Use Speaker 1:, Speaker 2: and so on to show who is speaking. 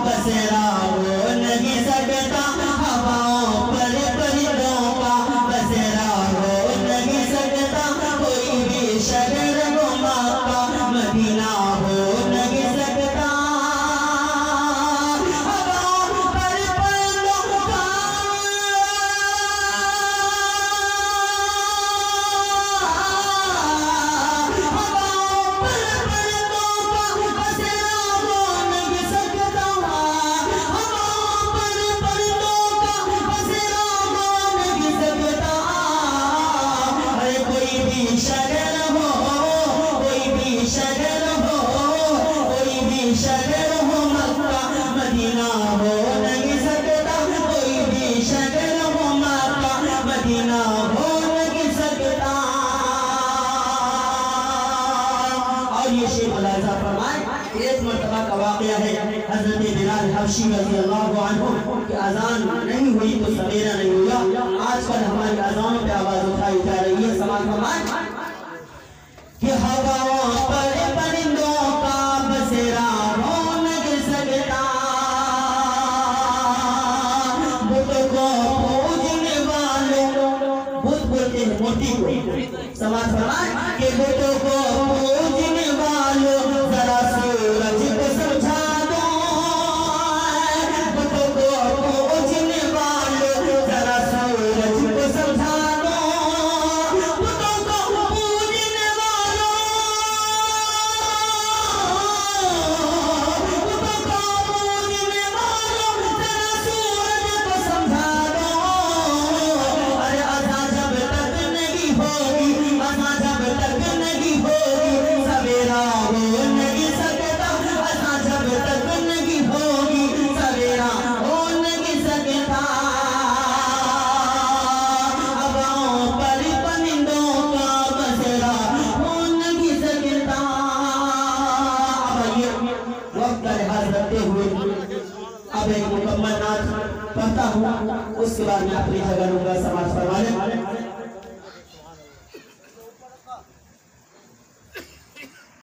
Speaker 1: बसेरा हो नहीं सकता, हवाओं पर परिंदों का बसेरा हो नहीं सकता, कोई भी शहर वो मक्का मदीना हो नहीं सकता। हवाओं पर परिंदों का शगर हो, कोई भी शगर हो, कोई भी शगर हो मक्का मदीना हो नहीं सकता, कोई भी शगर हो मक्का मदीना हो नहीं सकता। और ये शेख मुलाजा फरमाए, एक मर्तबा का वाक़या है, हज़रत बिलाल हबशी रज़ियल्लाहु अन्हु की अज़ान नहीं हुई तो सवेरा नहीं हुआ। आजकल हमारी अज़ानों पे आवाज़ उठाई जा रही है। समाज फरमाए कि हवाओं पर परिंदों का बसेरा हो नहीं सकता, बुत को पूजने वालों, बुत बोलते हैं मूर्ति को, समाज फरमाए कि बुत को पूजने वालों जरा सूरज को समझा दो, बुत को पूजने वालों जरा सूरज को समझा दो, बुतों को पूजने वालों, बुतों को पूजने वालों जरा सूरज को समझा दो। अरे अज़ान जब तक नहीं होगी, अज़ान जब तक नहीं होगी सवेरा हो नहीं सकता, अज़ान जब तक नहीं होगी सवेरा हो नहीं सकता। हवाओं पर परिंदों का बसेरा हो नहीं सकता। अब आइए वक्त का लिहाज रखते हुए अब एक मुकम्मल नाच पढ़ता हूँ, उसके बाद मैं अपनी जगह लूंगा। समाज फरमाने